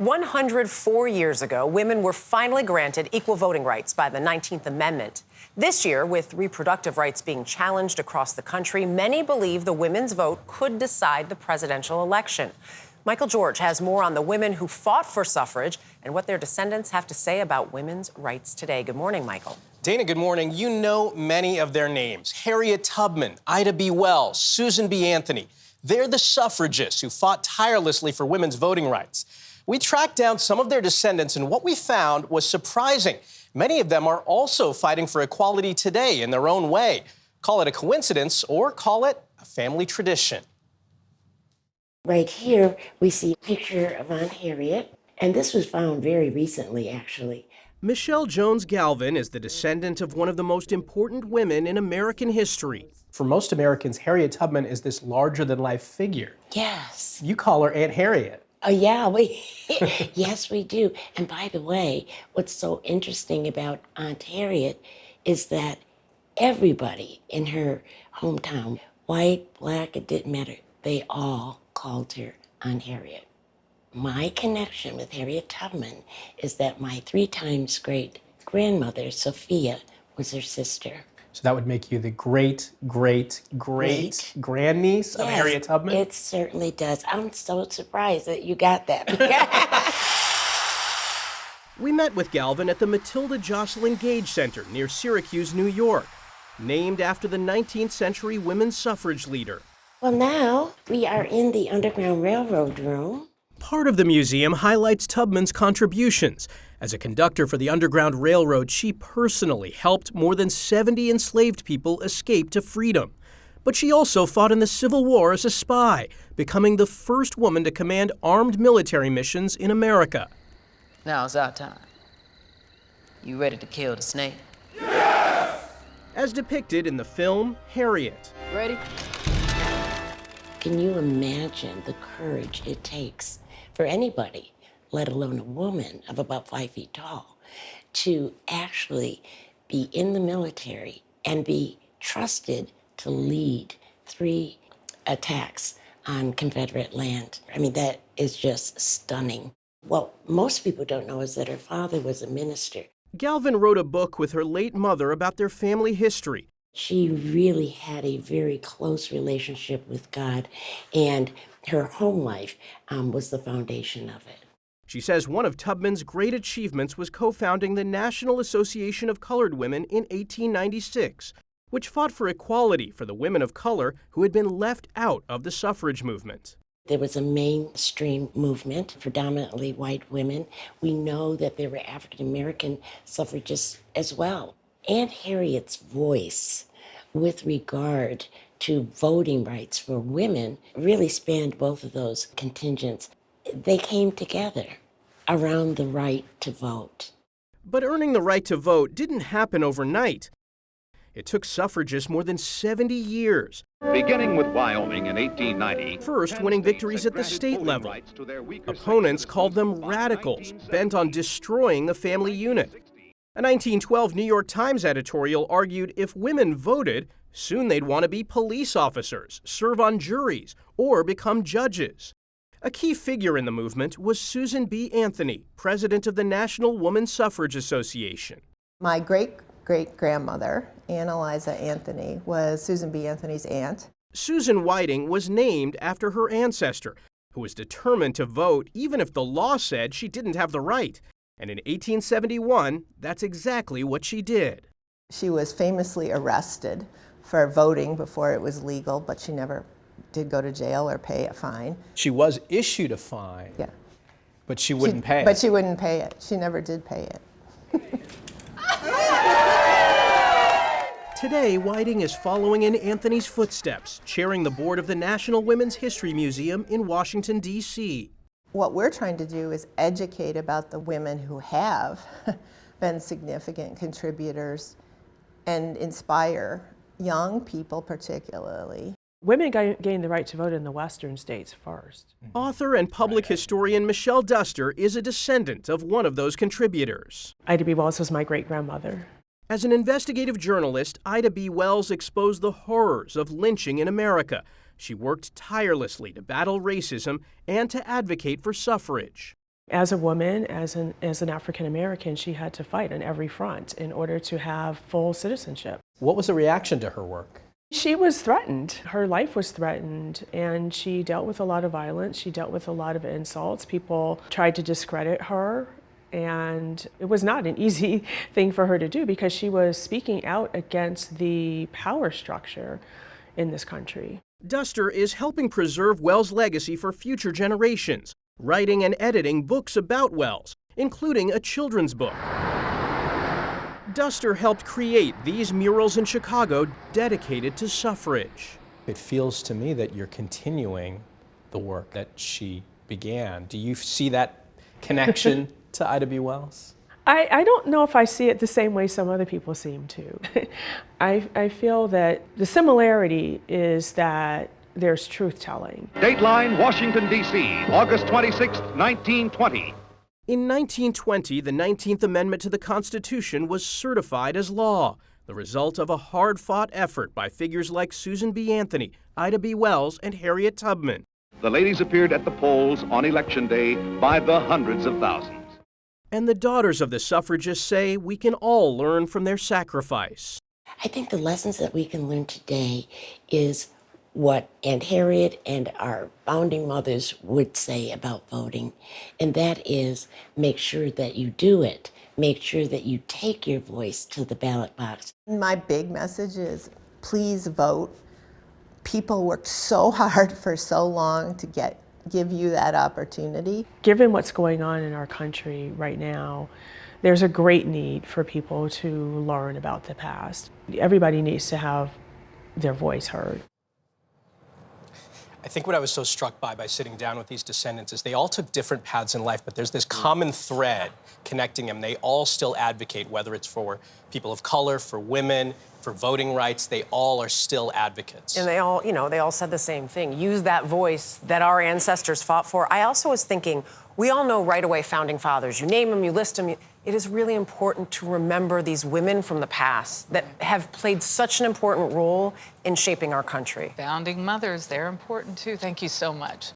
104 years ago, women were finally granted equal voting rights by the 19th Amendment. This year, with reproductive rights being challenged across the country, many believe the women's vote could decide the presidential election. Michael George has more on the women who fought for suffrage and what their descendants have to say about women's rights today. Good morning, Michael. Dana, good morning. You know many of their names. Harriet Tubman, Ida B. Wells, Susan B. Anthony. They're the suffragists who fought tirelessly for women's voting rights. We tracked down some of their descendants, and what we found was surprising. Many of them are also fighting for equality today in their own way. Call it a coincidence or call it a family tradition. Right here, we see a picture of Aunt Harriet, and this was found very recently, actually. Michelle Jones Galvin is the descendant of one of the most important women in American history. For most Americans, Harriet Tubman is this larger-than-life figure. Yes. You call her Aunt Harriet. Oh, yeah, yes, we do. And by the way, what's so interesting about Aunt Harriet is that everybody in her hometown, white, black, it didn't matter, they all called her Aunt Harriet. My connection with Harriet Tubman is that my 3 times great grandmother, Sophia, was her sister. So that would make you the great grandniece of Harriet Tubman? It certainly does. I'm so surprised that you got that. We met with Galvin at the Matilda Jocelyn Gage Center near Syracuse, New York, named after the 19th century women's suffrage leader. Well, now we are in the Underground Railroad room. Part of the museum highlights Tubman's contributions. As a conductor for the Underground Railroad, she personally helped more than 70 enslaved people escape to freedom. But she also fought in the Civil War as a spy, becoming the first woman to command armed military missions in America. Now it's our time. You ready to kill the snake? Yes! As depicted in the film Harriet. Ready? Can you imagine the courage it takes for anybody, let alone a woman of about 5 feet tall, to actually be in the military and be trusted to lead 3 attacks on Confederate land? I mean, that is just stunning. What most people don't know is that her father was a minister. Galvin wrote a book with her late mother about their family history. She really had a very close relationship with God, and her home life was the foundation of it. She says one of Tubman's great achievements was co-founding the National Association of Colored Women in 1896, which fought for equality for the women of color who had been left out of the suffrage movement. There was a mainstream movement, predominantly white women. We know that there were African American suffragists as well. Aunt Harriet's voice with regard to voting rights for women really spanned both of those contingents. They came together around the right to vote. But earning the right to vote didn't happen overnight. It took suffragists more than 70 years. Beginning with Wyoming in 1890. First winning victories at the state level. Opponents called them radicals, bent on destroying the family unit. A 1912 New York Times editorial argued if women voted, soon they'd want to be police officers, serve on juries, or become judges. A key figure in the movement was Susan B. Anthony, president of the National Woman Suffrage Association. My great-great-grandmother, Ann Eliza Anthony, was Susan B. Anthony's aunt. Susan Whiting was named after her ancestor, who was determined to vote even if the law said she didn't have the right. And in 1871, that's exactly what she did. She was famously arrested for voting before it was legal, but she never did go to jail or pay a fine. She was issued a fine, yeah, but she wouldn't pay it. But she wouldn't pay it. She never did pay it. Today, Whiting is following in Anthony's footsteps, chairing the board of the National Women's History Museum in Washington, D.C. What we're trying to do is educate about the women who have been significant contributors and inspire young people particularly. Women gained the right to vote in the western states first. Author and public historian Michelle Duster is a descendant of one of those contributors. Ida B. Wells was my great-grandmother. As an investigative journalist, Ida B. Wells exposed the horrors of lynching in America. She worked tirelessly to battle racism and to advocate for suffrage. As a woman, as an African American, she had to fight on every front in order to have full citizenship. What was the reaction to her work? She was threatened. Her life was threatened, and she dealt with a lot of violence. She dealt with a lot of insults. People tried to discredit her, and it was not an easy thing for her to do because she was speaking out against the power structure in this country. Duster is helping preserve Wells' legacy for future generations, writing and editing books about Wells, including a children's book. Duster helped create these murals in Chicago dedicated to suffrage. It feels to me that you're continuing the work that she began. Do you see that connection to Ida B. Wells? I don't know if I see it the same way some other people seem to. I feel that the similarity is that there's truth-telling. Dateline, Washington, D.C., August 26, 1920. In 1920, the 19th Amendment to the Constitution was certified as law, the result of a hard-fought effort by figures like Susan B. Anthony, Ida B. Wells, and Harriet Tubman. The ladies appeared at the polls on Election Day by the hundreds of thousands. And the daughters of the suffragists say we can all learn from their sacrifice. I think the lessons that we can learn today is what Aunt Harriet and our founding mothers would say about voting, and that is make sure that you do it. Make sure that you take your voice to the ballot box. My big message is please vote. People worked so hard for so long to give you that opportunity. Given what's going on in our country right now, there's a great need for people to learn about the past. Everybody needs to have their voice heard. I think what I was so struck by sitting down with these descendants is they all took different paths in life, but there's this common thread connecting them. They all still advocate, whether it's for people of color, for women, for voting rights, they all are still advocates. And they all said the same thing. Use that voice that our ancestors fought for. I also was thinking, we all know right away founding fathers. You name them, you list them. It is really important to remember these women from the past that have played such an important role in shaping our country. Founding mothers, they're important too. Thank you so much.